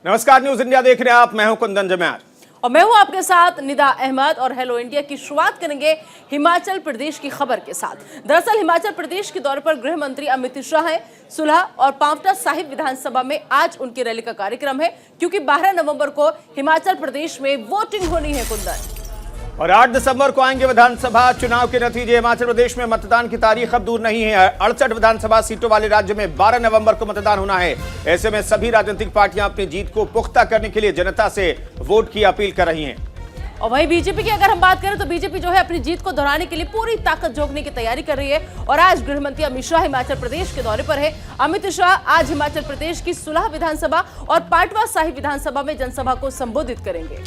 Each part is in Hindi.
नमस्कार, न्यूज इंडिया देख रहे हैं आप। मैं हूं कुंदन जम्यार और मैं हूं आपके साथ निदा अहमद। और हेलो इंडिया की शुरुआत करेंगे हिमाचल प्रदेश की खबर के साथ। दरअसल हिमाचल प्रदेश के दौरे पर गृह मंत्री अमित शाह हैं। सुलह और पांवटा साहिब विधानसभा में आज उनकी रैली का कार्यक्रम है, क्योंकि 12 नवंबर को हिमाचल प्रदेश में वोटिंग होनी है कुंदन। और 8 दिसंबर को आएंगे विधानसभा चुनाव के नतीजे। हिमाचल प्रदेश में मतदान की तारीख अब दूर नहीं है। 68 विधानसभा सीटों वाले राज्य में 12 नवंबर को मतदान होना है। ऐसे में सभी राजनीतिक पार्टियां अपनी जीत को पुख्ता करने के लिए जनता से वोट की अपील कर रही हैं। और वहीं बीजेपी की अगर हम बात करें तो बीजेपी जो है अपनी जीत को दोहराने के लिए पूरी ताकत झोंकने की तैयारी कर रही है। और आज गृह मंत्री अमित शाह हिमाचल प्रदेश के दौरे पर है। अमित शाह आज हिमाचल प्रदेश की सुलह विधानसभा और पांवटा साहिब विधानसभा में जनसभा को संबोधित करेंगे।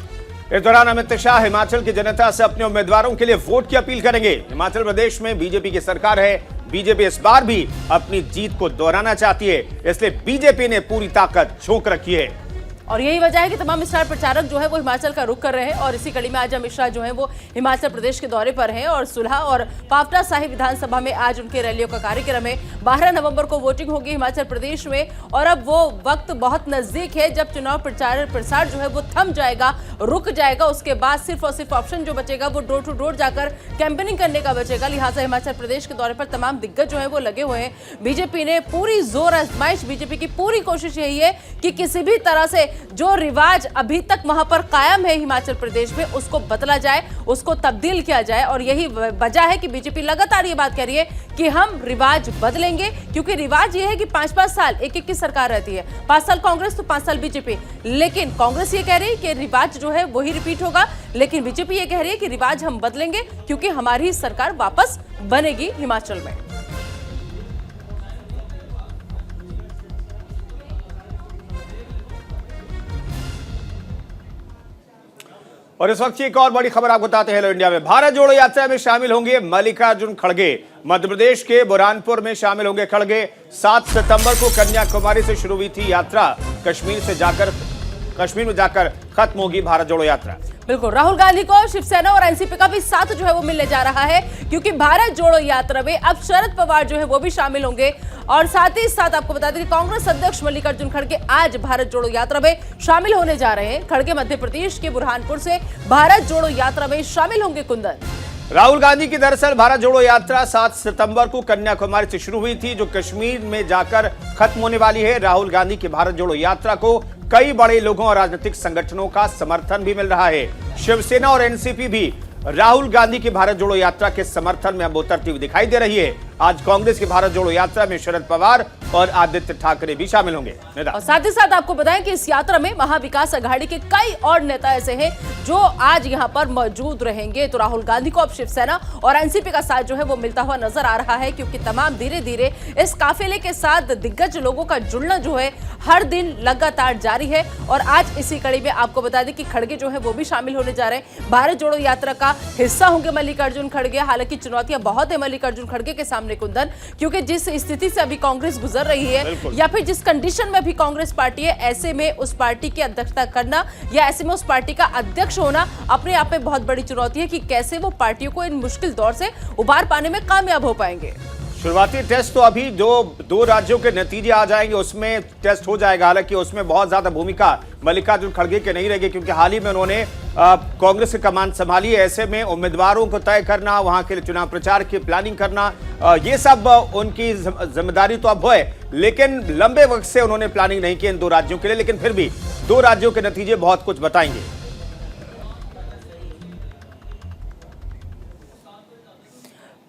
इस दौरान अमित शाह हिमाचल की जनता से अपने उम्मीदवारों के लिए वोट की अपील करेंगे। हिमाचल प्रदेश में बीजेपी की सरकार है। बीजेपी इस बार भी अपनी जीत को दोहराना चाहती है, इसलिए बीजेपी ने पूरी ताकत झोंक रखी है। और यही वजह है कि तमाम स्टार प्रचारक जो है वो हिमाचल का रुख कर रहे हैं। और इसी कड़ी में आज अमित शाह जो है वो हिमाचल प्रदेश के दौरे पर हैं और सुलह और पांवटा साहिब विधानसभा में आज उनके रैलियों का कार्यक्रम है। 12 नवंबर को वोटिंग होगी हिमाचल प्रदेश में। और अब वो वक्त बहुत नजदीक है जब चुनाव प्रसार जो है वो थम जाएगा, रुक जाएगा। उसके बाद सिर्फ और सिर्फ ऑप्शन जो बचेगा वो डोर टू डोर जाकर कैंपेनिंग करने का बचेगा। लिहाजा हिमाचल प्रदेश के दौरे पर तमाम दिग्गज जो है वो लगे हुए हैं। बीजेपी ने पूरी जोर आजमाइश, बीजेपी की पूरी कोशिश यही है कि किसी भी तरह से जो रिवाज अभी तक वहां पर कायम है हिमाचल प्रदेश में, उसको बदला जाए, उसको तब्दील किया जाए। और यही वजह है कि बीजेपी लगातार ये बात कह रही है कि हम रिवाज बदलेंगे, क्योंकि रिवाज ये है कि 5-5 साल एक की सरकार रहती है। 5 साल कांग्रेस तो 5 साल बीजेपी। लेकिन कांग्रेस ये कह रही है कि रिवाज जो है वही रिपीट होगा, लेकिन बीजेपी ये कह रही है कि रिवाज हम बदलेंगे, क्योंकि हमारी सरकार वापस बनेगी हिमाचल में। और इस वक्त की एक और बड़ी खबर आपको बताते हैं। हेलो इंडिया में भारत जोड़ो यात्रा में शामिल होंगे मल्लिकार्जुन खड़गे। मध्य प्रदेश के बुरहानपुर में शामिल होंगे खड़गे। 7 सितंबर को कन्याकुमारी से शुरू हुई थी यात्रा। कश्मीर में जाकर खत्म होगी भारत जोड़ो यात्रा। बिल्कुल, राहुल गांधी को शिवसेना और एनसीपी का भी साथ जो है वो मिलने जा रहा है, क्योंकि भारत जोड़ो यात्रा में अब शरद पवार जो है वो भी शामिल होंगे। और साथ ही साथ आपको बता दें कि कांग्रेस अध्यक्ष मल्लिकार्जुन खड़गे आज भारत जोड़ो यात्रा में शामिल होने जा रहे हैं। खड़गे मध्य प्रदेश के बुरहानपुर से भारत जोड़ो यात्रा में शामिल होंगे कुंदन। राहुल गांधी की दरअसल भारत जोड़ो यात्रा 7 सितंबर को कन्याकुमारी से शुरू हुई थी, जो कश्मीर में जाकर खत्म होने वाली है। राहुल गांधी की भारत जोड़ो यात्रा को कई बड़े लोगों और राजनीतिक संगठनों का समर्थन भी मिल रहा है। शिवसेना और एनसीपी भी राहुल गांधी की भारत जोड़ो यात्रा के समर्थन में अब उतरती हुई दिखाई दे रही है। आज कांग्रेस की भारत जोड़ो यात्रा में शरद पवार और आदित्य ठाकरे भी शामिल होंगे। और साथ ही साथ आपको बताएं कि इस यात्रा में महाविकास अघाड़ी के कई और नेता ऐसे हैं जो आज यहां पर मौजूद रहेंगे। तो राहुल गांधी को अब शिवसेना और एनसीपी का साथ जो है वो मिलता हुआ नजर आ रहा है, क्योंकि तमाम धीरे धीरे इस काफिले के साथ दिग्गज लोगों का जुड़ना जो है हर दिन लगातार जारी है। और आज इसी कड़ी में आपको बता दें कि खड़गे जो है वो भी शामिल होने जा रहे हैं। भारत जोड़ो यात्रा का हिस्सा होंगे मल्लिकार्जुन खड़गे। हालांकि चुनौतियां बहुत है मल्लिकार्जुन खड़गे के सामने कुंदन, क्योंकि जिस स्थिति से अभी कांग्रेस गुजर रही है या फिर जिस कंडीशन में भी कांग्रेस पार्टी है, ऐसे में उस पार्टी की अध्यक्षता करना या ऐसे में उस पार्टी का अध्यक्ष होना अपने आप में बहुत बड़ी चुनौती है कि कैसे वो पार्टियों को इन मुश्किल दौर से उबार पाने में कामयाब हो पाएंगे। शुरुआती टेस्ट तो अभी दो राज्यों के नतीजे आ जाएंगे उसमें टेस्ट हो जाएगा। हालांकि उसमें बहुत ज्यादा भूमिका मल्लिकार्जुन खड़गे के नहीं रहेगी, क्योंकि हाल ही में उन्होंने कांग्रेस की कमान संभाली है। ऐसे में उम्मीदवारों को तय करना, वहां के लिए चुनाव प्रचार की प्लानिंग करना, ये सब उनकी जिम्मेदारी तो अब है। लेकिन लंबे वक्त से उन्होंने प्लानिंग नहीं की इन 2 राज्यों के लिए। लेकिन फिर भी 2 राज्यों के नतीजे बहुत कुछ बताएंगे।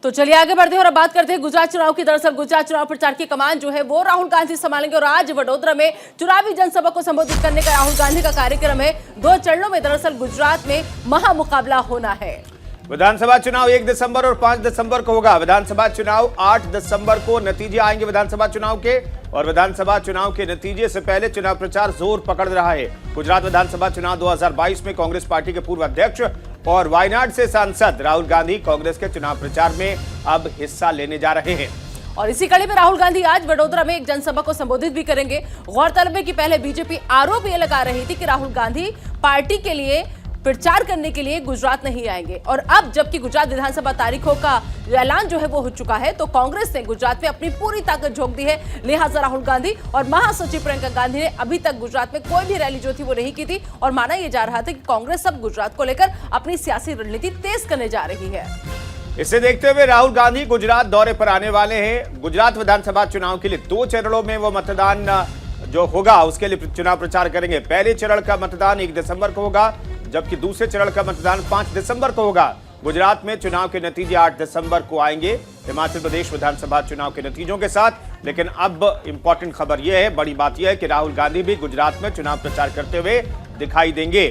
तो चलिए आगे बढ़ते हैं और अब बात करते हैं गुजरात चुनाव की। दरअसल गुजरात चुनाव प्रचार की कमान जो है वो राहुल गांधी संभालेंगे। और आज वडोदरा में चुनावी जनसभा को संबोधित करने का राहुल गांधी का कार्यक्रम है। 2 चरणों में दरअसल गुजरात में महामुकाबला होना है। विधानसभा चुनाव 1 दिसंबर और 5 दिसंबर को होगा। विधानसभा चुनाव 8 दिसंबर को नतीजे आएंगे विधानसभा चुनाव के। और विधानसभा चुनाव के नतीजे से पहले चुनाव प्रचार जोर पकड़ रहा है। गुजरात विधानसभा चुनाव 2022 में कांग्रेस पार्टी के पूर्व अध्यक्ष और वायनाड से सांसद राहुल गांधी कांग्रेस के चुनाव प्रचार में अब हिस्सा लेने जा रहे हैं। और इसी कड़ी में राहुल गांधी आज वडोदरा में एक जनसभा को संबोधित भी करेंगे। गौरतलब है कि पहले बीजेपी आरोप ये लगा रही थी कि राहुल गांधी पार्टी के लिए प्रचार करने के लिए गुजरात नहीं आएंगे। और अब जबकि गुजरात विधानसभा तारीखों का ऐलान जो है वो हो चुका है, तो कांग्रेस ने गुजरात में अपनी पूरी ताकत झोंक दी है। लिहाजा राहुल गांधी और महासचिव प्रियंका गांधी ने अभी तक गुजरात में कोई भी रैली जो थी वो नहीं की थी, और माना यह जा रहा था कि कांग्रेस अब गुजरात को लेकर अपनी सियासी रणनीति तेज करने जा रही है। इसे देखते हुए राहुल गांधी गुजरात दौरे पर आने वाले हैं। गुजरात विधानसभा चुनाव के लिए 2 चरणों में वो मतदान जो होगा उसके लिए चुनाव प्रचार करेंगे। पहले चरण का मतदान 1 दिसंबर को होगा, जबकि दूसरे चरण का मतदान 5 दिसंबर को होगा। गुजरात में चुनाव के नतीजे 8 दिसंबर को आएंगे, हिमाचल प्रदेश विधानसभा चुनाव के नतीजों के साथ। लेकिन अब इंपॉर्टेंट खबर यह है, बड़ी बात यह है कि राहुल गांधी भी गुजरात में चुनाव प्रचार करते हुए दिखाई देंगे।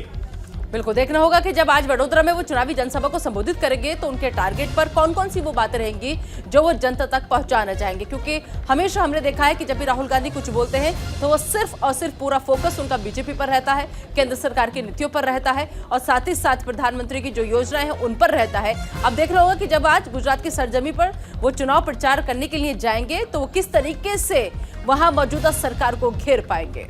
बिल्कुल देखना होगा कि जब आज वडोदरा में वो चुनावी जनसभा को संबोधित करेंगे तो उनके टारगेट पर कौन कौन सी वो बातें रहेंगी जो वो जनता तक पहुंचाना चाहेंगे, क्योंकि हमेशा हमने देखा है कि जब भी राहुल गांधी कुछ बोलते हैं तो वो सिर्फ और सिर्फ पूरा फोकस उनका बीजेपी पर रहता है, केंद्र सरकार की नीतियों पर रहता है और साथ ही साथ प्रधानमंत्री की जो योजनाएं हैं उन पर रहता है। अब देखना होगा कि जब आज गुजरात की सरजमी पर वो चुनाव प्रचार करने के लिए जाएंगे तो वो किस तरीके से वहां मौजूदा सरकार को घेर पाएंगे।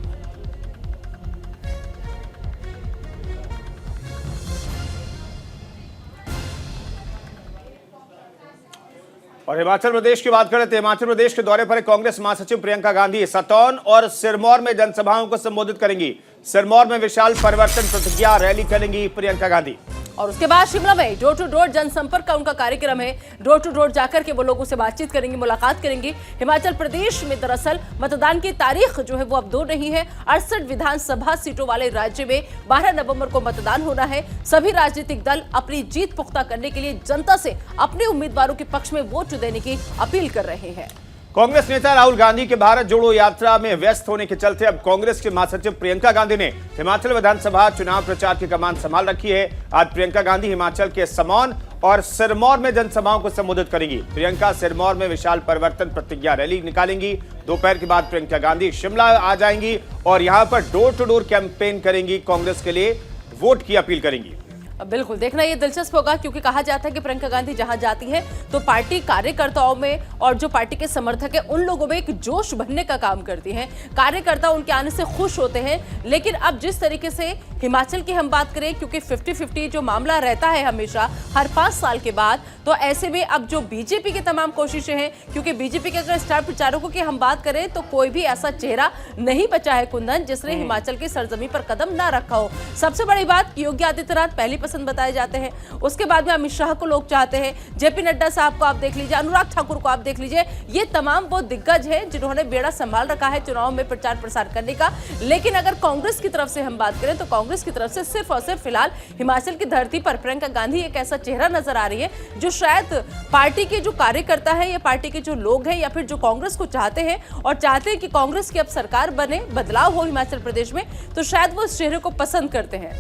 और हिमाचल प्रदेश की बात करें तो हिमाचल प्रदेश के दौरे पर कांग्रेस महासचिव प्रियंका गांधी सतौन और सिरमौर में जनसभाओं को संबोधित करेंगी। सिरमौर में विशाल परिवर्तन प्रतिज्ञा रैली करेंगी प्रियंका गांधी। और उसके बाद शिमला में डोर टू डोर जनसंपर्क का उनका कार्यक्रम है। डोर टू डोर जाकर के वो लोगों से बातचीत करेंगी, मुलाकात करेंगी। हिमाचल प्रदेश में दरअसल मतदान की तारीख जो है वो अब 2 नहीं है। 68 विधानसभा सीटों वाले राज्य में 12 नवंबर को मतदान होना है। सभी राजनीतिक दल अपनी जीत पुख्ता करने के लिए जनता से अपने उम्मीदवारों के पक्ष में वोट देने की अपील कर रहे हैं। कांग्रेस नेता राहुल गांधी के भारत जोड़ो यात्रा में व्यस्त होने के चलते अब कांग्रेस के महासचिव प्रियंका गांधी ने हिमाचल विधानसभा चुनाव प्रचार की कमान संभाल रखी है। आज प्रियंका गांधी हिमाचल के समौन और सिरमौर में जनसभाओं को संबोधित करेंगी। प्रियंका सिरमौर में विशाल परिवर्तन प्रतिज्ञा रैली निकालेंगी। दोपहर के बाद प्रियंका गांधी शिमला आ जाएंगी और यहां पर डोर टू डोर कैंपेन करेंगी, कांग्रेस के लिए वोट की अपील करेंगी। बिल्कुल देखना ये दिलचस्प होगा, क्योंकि कहा जाता है कि प्रियंका गांधी जहां जाती है तो पार्टी कार्यकर्ताओं में और जो पार्टी के समर्थक है उन लोगों में एक जोश भरने का काम करती हैं। कार्यकर्ता उनके आने से खुश होते हैं। लेकिन अब जिस तरीके से हिमाचल की हम बात करें, क्योंकि 50-50 जो मामला रहता है हमेशा हर 5 साल के बाद, तो ऐसे में अब जो बीजेपी की तमाम कोशिशें हैं, क्योंकि बीजेपी के अगर स्टार प्रचारकों की हम बात करें तो कोई भी ऐसा चेहरा नहीं बचा है कुंदन जिसने हिमाचल की सरजमी पर कदम ना रखा हो। सबसे बड़ी बात, योगी आदित्यनाथ पहली पसंद बताए जाते हैं। उसके बाद में अमित शाह को लोग चाहते हैं, जेपी नड्डा साहब को आप देख लीजिए, अनुराग ठाकुर को आप देख लीजिए। ये तमाम वो दिग्गज हैं जिन्होंने बेड़ा संभाल रखा है चुनाव में प्रचार प्रसार करने का। लेकिन अगर कांग्रेस की तरफ से हम बात करें तो कांग्रेस की तरफ से सिर्फ और सिर्फ फिलहाल हिमाचल की धरती पर प्रियंका गांधी एक ऐसा चेहरा नजर आ रही है जो शायद पार्टी के जो कार्यकर्ता है या पार्टी के जो लोग हैं या फिर जो कांग्रेस को चाहते हैं और चाहते हैं कि कांग्रेस की अब सरकार बने, बदलाव हो हिमाचल प्रदेश में, तो शायद वो इस चेहरे को पसंद करते हैं।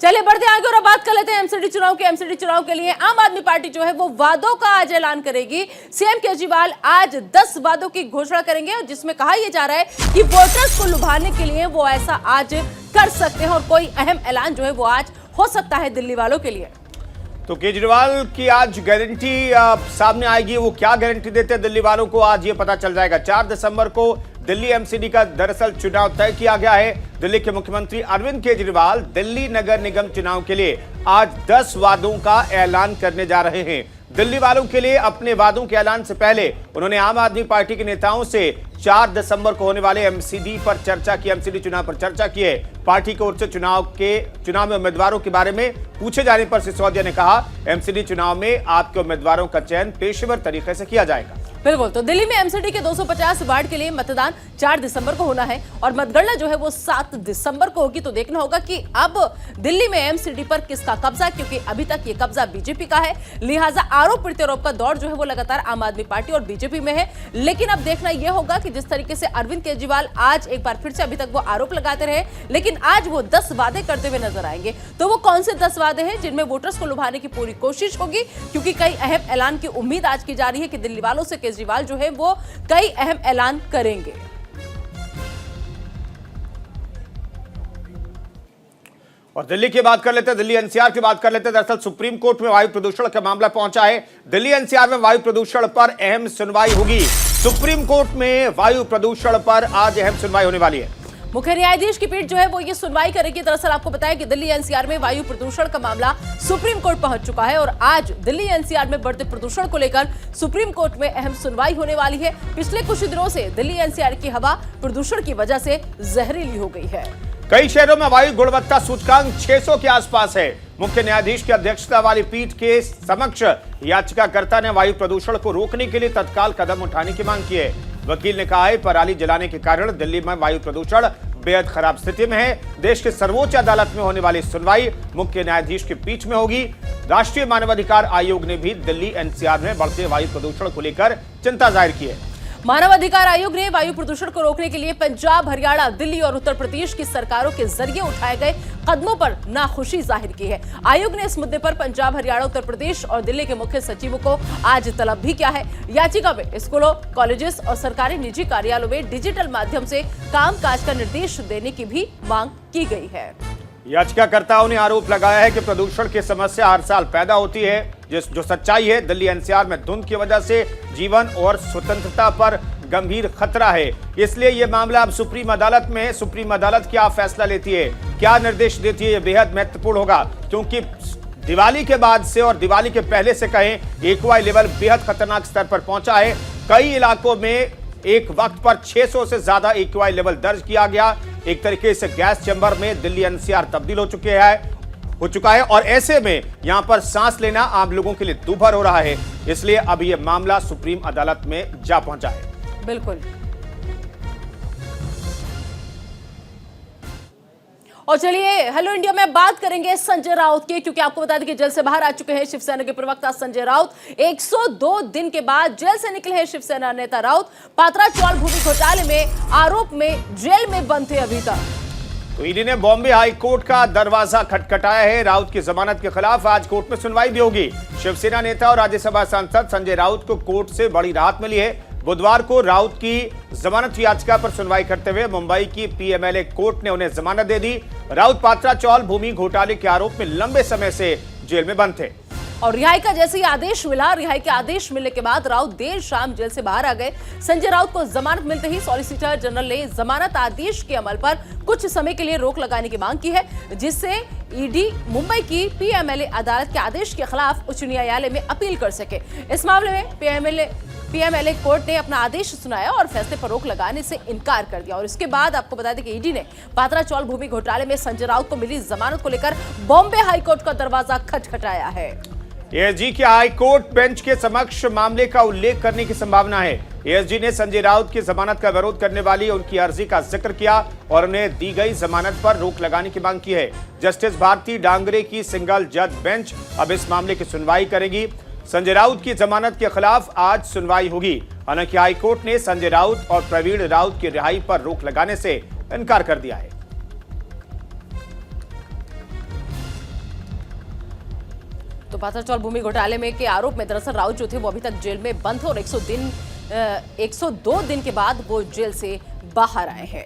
चलिए बढ़ते आगे और अब बात कर लेते हैं एमसीडी चुनाव के। एमसीडी चुनाव के लिए आम आदमी पार्टी जो है वो वादों का आज ऐलान करेगी। सीएम केजरीवाल आज 10 वादों की घोषणा करेंगे और जिसमें कहा यह जा रहा है कि वोटर्स को लुभाने के लिए वो ऐसा आज कर सकते हैं और कोई अहम ऐलान जो है वो आज हो सकता है दिल्ली वालों के लिए। तो केजरीवाल की आज गारंटी सामने आएगी। वो क्या गारंटी देते हैं दिल्ली वालों को, आज ये पता चल जाएगा। 4 दिसंबर को दिल्ली एमसीडी का दरअसल चुनाव तय किया गया है। दिल्ली के मुख्यमंत्री अरविंद केजरीवाल दिल्ली नगर निगम चुनाव के लिए आज 10 वादों का ऐलान करने जा रहे हैं। दिल्ली वालों के लिए अपने वादों के ऐलान से पहले उन्होंने आम आदमी पार्टी के नेताओं से 4 दिसंबर को होने वाले एमसीडी पर चर्चा की, एमसीडी चुनाव पर चर्चा की है। पार्टी की ओर से चुनाव में उम्मीदवारों के बारे में पूछे जाने पर सिसोदिया ने कहा, एमसीडी चुनाव में आपके उम्मीदवारों का चयन पेशेवर तरीके से किया जाएगा। बिल्कुल, तो दिल्ली में एमसीडी के 250 वार्ड के लिए मतदान 4 दिसंबर को होना है और मतगणना जो है वो 7 दिसंबर को होगी। तो देखना होगा कि अब दिल्ली में एमसीडी पर किसका कब्जा, क्योंकि अभी तक ये कब्जा बीजेपी का है। लिहाजा आरोप प्रत्यारोप का दौर जो है वो लगातार आम आदमी पार्टी और बीजेपी में है। लेकिन अब देखना यह होगा कि जिस तरीके से अरविंद केजरीवाल आज एक बार फिर से, अभी तक वो आरोप लगाते रहे लेकिन आज वो 10 वादे करते हुए नजर आएंगे। तो वो कौन से 10 वादे हैं जिनमें वोटर्स को लुभाने की पूरी कोशिश होगी, क्योंकि कई अहम ऐलान की उम्मीद आज की जा रही है कि दिल्ली वालों से केजरीवाल जो है वो कई अहम ऐलान करेंगे। और दिल्ली की बात कर लेते हैं, दिल्ली एनसीआर की बात कर लेते हैं। दरअसल सुप्रीम कोर्ट में वायु प्रदूषण का मामला पहुंचा है। दिल्ली एनसीआर में वायु प्रदूषण पर अहम सुनवाई होगी। सुप्रीम कोर्ट में वायु प्रदूषण पर आज अहम सुनवाई होने वाली है। मुख्य न्यायाधीश की पीठ जो है वो ये सुनवाई करेगी। दरअसल आपको बताया कि दिल्ली एनसीआर में वायु प्रदूषण का मामला सुप्रीम कोर्ट पहुंच चुका है और आज दिल्ली एनसीआर में बढ़ते प्रदूषण को लेकर सुप्रीम कोर्ट में अहम सुनवाई होने वाली है। पिछले कुछ दिनों से दिल्ली एनसीआर की हवा प्रदूषण की वजह से जहरीली हो गई है। कई शहरों में वायु गुणवत्ता सूचकांक 600 के आसपास है। मुख्य न्यायाधीश की अध्यक्षता वाली पीठ के समक्ष याचिकाकर्ता ने वायु प्रदूषण को रोकने के लिए तत्काल कदम उठाने की मांग की है। वकील ने कहा है पराली जलाने के कारण दिल्ली में वायु प्रदूषण बेहद खराब स्थिति में है। देश के सर्वोच्च अदालत में होने वाली सुनवाई मुख्य न्यायाधीश की पीठ में होगी। राष्ट्रीय मानवाधिकार आयोग ने भी दिल्ली एनसीआर में बढ़ते वायु प्रदूषण को लेकर चिंता जाहिर की है। मानवाधिकार आयोग ने वायु प्रदूषण को रोकने के लिए पंजाब, हरियाणा, दिल्ली और उत्तर प्रदेश की सरकारों के जरिए उठाए गए कदमों पर नाखुशी जाहिर की है। आयोग ने इस मुद्दे पर पंजाब, हरियाणा, उत्तर प्रदेश और दिल्ली के मुख्य सचिवों को आज तलब भी किया है। याचिका में स्कूलों, कॉलेजेस और सरकारी निजी कार्यालयों में डिजिटल माध्यम से कामकाज का निर्देश देने की भी मांग की गई है। याचिकाकर्ताओं ने आरोप लगाया है कि प्रदूषण की समस्या हर साल पैदा होती है। जो सच्चाई है, दिल्ली एनसीआर में धुंध की वजह से जीवन और स्वतंत्रता पर गंभीर खतरा है। इसलिए यह मामला अब सुप्रीम अदालत में है। सुप्रीम अदालत क्या फैसला लेती है, क्या निर्देश देती है, यह बेहद महत्वपूर्ण होगा, क्योंकि दिवाली के बाद से और दिवाली के पहले से कहें एक्यूआई लेवल बेहद खतरनाक स्तर पर पहुंचा है। कई इलाकों में एक वक्त पर 600 से ज्यादा एक्यूआई लेवल दर्ज किया गया। एक तरीके से गैस चैम्बर में दिल्ली एनसीआर तब्दील हो चुका है और ऐसे में यहां पर सांस लेना आम लोगों के लिए दूभर हो रहा है। इसलिए अब यह मामला सुप्रीम अदालत में जा पहुंचा है। बिल्कुल। और चलिए हेलो इंडिया में बात करेंगे संजय राउत की, क्योंकि आपको बता दें कि जेल से बाहर आ चुके हैं शिवसेना के प्रवक्ता संजय राउत। 102 दिन के बाद जेल से निकले हैं शिवसेना नेता राउत। पात्रा चौल भूमि घोटाले में आरोप में जेल में बंद थे अभी तक। तो ईडी ने बॉम्बे हाई कोर्ट का दरवाजा खटखटाया है। राउत की जमानत के खिलाफ आज कोर्ट में सुनवाई भी होगी। शिवसेना नेता और राज्यसभा सांसद संजय राउत को कोर्ट से बड़ी राहत मिली है। बुधवार को राउत की जमानत याचिका पर सुनवाई करते हुए मुंबई की पीएमएलए कोर्ट ने उन्हें जमानत दे दी। राउत पात्रा चौल भूमि घोटाले के आरोप में लंबे समय से जेल में बंद थे और रिहाई का जैसे ही आदेश मिला, रिहाई के आदेश मिलने के बाद राउत देर शाम जेल से बाहर आ गए। संजय राउत को जमानत मिलते ही सॉलिसिटर जनरल ने जमानत आदेश के अमल पर कुछ समय के लिए रोक लगाने की मांग की है, जिससे ईडी मुंबई की पीएमएलए अदालत के आदेश के खिलाफ उच्च न्यायालय में अपील कर सके। इस मामले में पीएमएलए कोर्ट ने अपना आदेश सुनाया और फैसले पर रोक लगाने से इनकार कर दिया। और इसके बाद आपको बता दें कि ईडी ने पात्रा चौल भूमि घोटाले में संजय राउत को मिली जमानत को लेकर बॉम्बे हाईकोर्ट का दरवाजा खटखटाया है। एएसजी के हाईकोर्ट बेंच के समक्ष मामले का उल्लेख करने की संभावना है। एएसजी ने संजय राउत की जमानत का विरोध करने वाली उनकी अर्जी का जिक्र किया और उन्हें दी गई जमानत पर रोक लगाने की मांग की है। जस्टिस भारती डांगरे की सिंगल जज बेंच अब इस मामले की सुनवाई करेगी। संजय राउत की जमानत के खिलाफ आज सुनवाई होगी। हालांकि हाईकोर्ट ने संजय राउत और प्रवीण राउत की रिहाई पर रोक लगाने से इनकार कर दिया है। तो पात्रा चौल भूमि घोटाले में के आरोप में दरअसल राउत जो थे वो अभी तक जेल में बंद थे और 102 दिन के बाद वो जेल से बाहर आए हैं।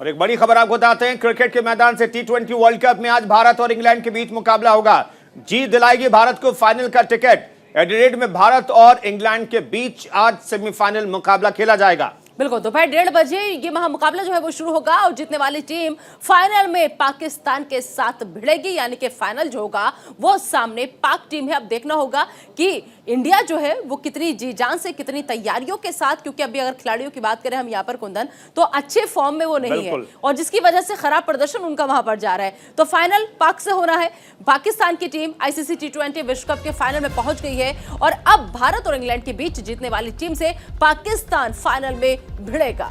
और एक बड़ी खबर आपको बताते हैं, क्रिकेट के मैदान से T20 वर्ल्ड कप में आज भारत और इंग्लैंड के बीच मुकाबला होगा। जीत दिलाएगी भारत को फाइनल का टिकट। एडिलेड में भारत और इंग्लैंड के बीच आज सेमीफाइनल मुकाबला खेला जाएगा। बिल्कुल, दोपहर 1:30 बजे ये मुकाबला जो है वो शुरू होगा और जीतने वाली टीम फाइनल में पाकिस्तान के साथ भिड़ेगी। यानी कि फाइनल जो होगा वो सामने पाक टीम है। अब देखना होगा कि इंडिया जो है वो कितनी जी जान से, कितनी तैयारियों के साथ, क्योंकि अभी अगर खिलाड़ियों की बात करें हम यहाँ पर कुंदन, तो अच्छे फॉर्म में वो नहीं है और जिसकी वजह से खराब प्रदर्शन उनका वहां पर जा रहा है। तो फाइनल पाक से होना है। पाकिस्तान की टीम आईसीसी T20 विश्व कप के फाइनल में पहुंच गई है और अब भारत और इंग्लैंड के बीच जीतने वाली टीम से पाकिस्तान फाइनल में भिड़ेगा।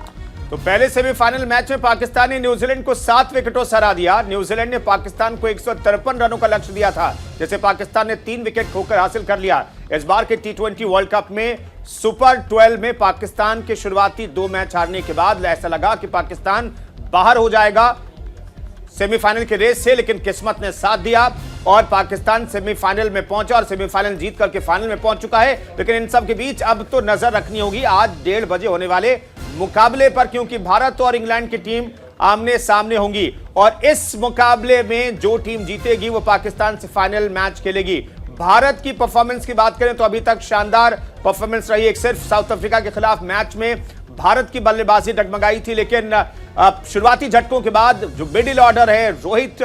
तो पहले सेमीफाइनल मैच में पाकिस्तान ने न्यूजीलैंड को 7 विकेटों से हरा दिया। न्यूजीलैंड ने पाकिस्तान को 153 रनों का लक्ष्य दिया था, जैसे पाकिस्तान ने 3 विकेट खोकर हासिल कर लिया। इस बार के T20 वर्ल्ड कप में सुपर 12 में पाकिस्तान के शुरुआती 2 मैच हारने के बाद ऐसा लगा कि पाकिस्तान बाहर हो जाएगा सेमीफाइनल के रेस से, लेकिन किस्मत ने साथ दिया और पाकिस्तान सेमीफाइनल में पहुंचा और सेमीफाइनल जीत करके फाइनल में पहुंच चुका है। लेकिन इन सब के बीच अब तो नजर रखनी होगी आज 1:30 बजे होने वाले मुकाबले पर, क्योंकि भारत और इंग्लैंड की टीम आमने सामने होंगी और इस मुकाबले में जो टीम जीतेगी वो पाकिस्तान से फाइनल मैच खेलेगी। भारत की परफॉर्मेंस की बात करें तो अभी तक शानदार परफॉर्मेंस रही। एक सिर्फ साउथ अफ्रीका के खिलाफ मैच में भारत की बल्लेबाजी डगमगाई थी, लेकिन शुरुआती झटकों के बाद जो मिडिल ऑर्डर है, रोहित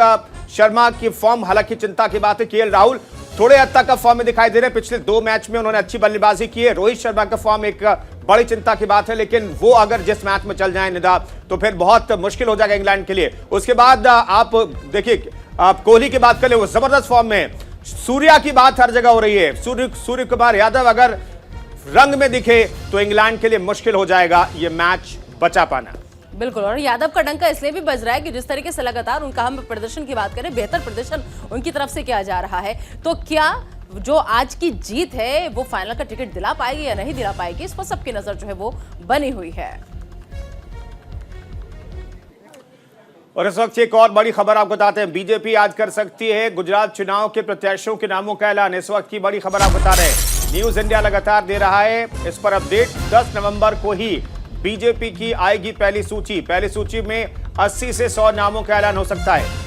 शर्मा की फॉर्म हालांकि चिंता की बात है। केएल राहुल थोड़े हद तक का फॉर्म में दिखाई दे रहे हैं, पिछले 2 मैच में उन्होंने अच्छी बल्लेबाजी की है। रोहित शर्मा का फॉर्म एक बड़ी चिंता की बात है, लेकिन वो अगर जिस मैच में चल जाए निदा तो फिर बहुत मुश्किल हो जाएगा इंग्लैंड के लिए। उसके बाद आप देखिए, आप कोहली की बात कर ले, वो जबरदस्त फॉर्म में। सूर्या की बात हर जगह हो रही है। सूर्य कुमार यादव अगर रंग में दिखे तो इंग्लैंड के लिए मुश्किल हो जाएगा ये मैच बचा पाना। बिल्कुल, और यादव का डंका इसलिए भी बज रहा है कि जिस तरीके से लगातार उनका हम प्रदर्शन की बात करें, बेहतर प्रदर्शन उनकी तरफ से किया जा रहा है, तो क्या जो आज की जीत है वो फाइनल का टिकट दिला पाएगी या नहीं दिला पाएगी, इस पर सबकी नजर जो है वो बनी हुई है। और इस वक्त एक और बड़ी खबर आपको बताते हैं। बीजेपी आज कर सकती है गुजरात चुनाव के प्रत्याशियों के नामों का ऐलान। इस वक्त की बड़ी खबर आप बता रहे हैं, न्यूज इंडिया लगातार दे रहा है इस पर अपडेट। 10 नवंबर को ही बीजेपी की आएगी पहली सूची। पहली सूची में 80 से 100 नामों का ऐलान हो सकता है।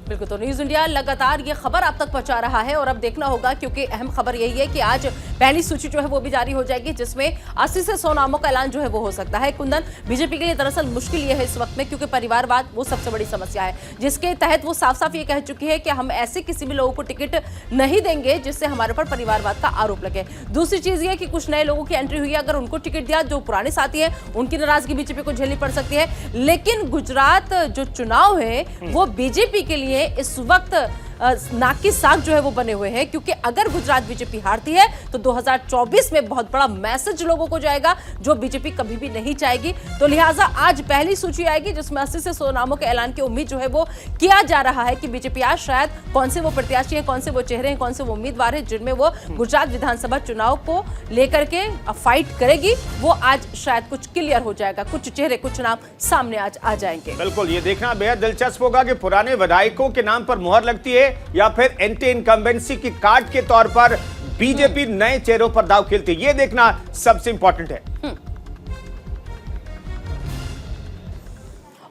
बिल्कुल, तो न्यूज इंडिया लगातार ये खबर आप तक पहुंचा रहा है और अब देखना होगा, क्योंकि अहम खबर यही है कि आज पहली सूची जो है वो भी जारी हो जाएगी, जिसमें 80 से 100 नामों का ऐलान जो है वो हो सकता है। कुंदन, बीजेपी के लिए दरअसल मुश्किल ये है इस वक्त में, क्योंकि परिवारवाद वो सबसे बड़ी समस्या है, जिसके तहत वो साफ साफ ये कह चुकी है कि हम ऐसे किसी भी लोगों को टिकट नहीं देंगे जिससे हमारे ऊपर परिवारवाद का आरोप लगे। दूसरी चीज ये कि कुछ नए लोगों की एंट्री हुई है, अगर उनको टिकट दिया, जो पुराने साथी है उनकी नाराजगी बीजेपी को झेलनी पड़ सकती है। लेकिन गुजरात जो चुनाव है वो बीजेपी के लिए इस वक्त नाक की साग जो है वो बने हुए हैं, क्योंकि अगर गुजरात बीजेपी हारती है तो 2024 में बहुत बड़ा मैसेज लोगों को जाएगा, जो बीजेपी कभी भी नहीं चाहेगी। तो लिहाजा आज पहली सूची आएगी जिसमें 80 से 100 नामों के ऐलान की उम्मीद जो है वो किया जा रहा है कि बीजेपी आज शायद कौन से वो प्रत्याशी हैं, कौन से वो चेहरे हैं, कौन से वो उम्मीदवार हैं जिनमें वो गुजरात विधानसभा चुनाव को लेकर के फाइट करेगी, वो आज शायद कुछ क्लियर हो जाएगा, कुछ चेहरे, कुछ नाम सामने आज आ जाएंगे। बिल्कुल, ये देखना बेहद दिलचस्प होगा कि पुराने विधायकों के नाम पर मुहर लगती है या फिर एंटी इनकम्बेंसी की कार्ड के तौर पर बीजेपी नए चेहरों पर दांव खेलती है। ये देखना सबसे इंपॉर्टेंट है।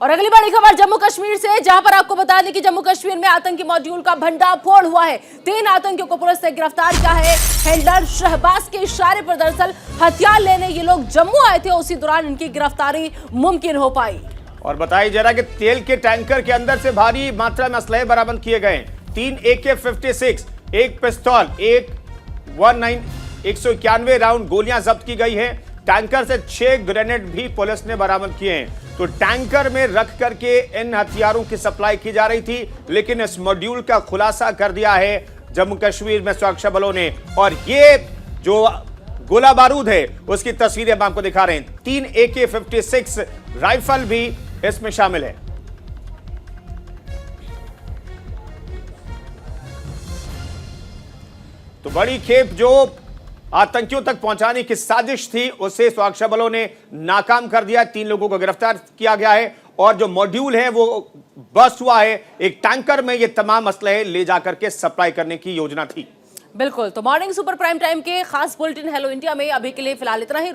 और अगली बड़ी खबर जम्मू कश्मीर से, जहां पर आपको बता दें कि जम्मू कश्मीर में आतंकी मॉड्यूल का भंडाफोड़ हुआ है। 3 आतंकियों को पुलिस ने गिरफ्तार किया है। हैंडलर शहबाज के इशारे पर दरअसल हथियार लेने ये लोग जम्मू आए थे, उसी दौरान इनकी गिरफ्तारी मुमकिन हो पाई। और बताइए जरा कि तेल के टैंकर के अंदर से भारी मात्रा में असलहे बरामद किए गए। 3 AK-56, एक पिस्तौल, 191 राउंड गोलियां जब्त की गई है। टैंकर से 6 ग्रेनेड भी पुलिस ने बरामद किए हैं। तो टैंकर में रख करके इन हथियारों की सप्लाई की जा रही थी, लेकिन इस मॉड्यूल का खुलासा कर दिया है जम्मू कश्मीर में सुरक्षा बलों ने। और ये जो गोला बारूद है उसकी तस्वीरें हम आपको दिखा रहे हैं। 3 AK-56 राइफल भी इसमें शामिल है। तो बड़ी खेप जो आतंकियों तक पहुंचाने की साजिश थी उसे सुरक्षा बलों ने नाकाम कर दिया। 3 लोगों को गिरफ्तार किया गया है और जो मॉड्यूल है वो बस्ट हुआ है। एक टैंकर में ये तमाम असलहे ले जाकर के सप्लाई करने की योजना थी। बिल्कुल, तो मॉर्निंग सुपर प्राइम टाइम के खास बुलेटिन हेलो इंडिया में अभी के लिए फिलहाल इतना ही।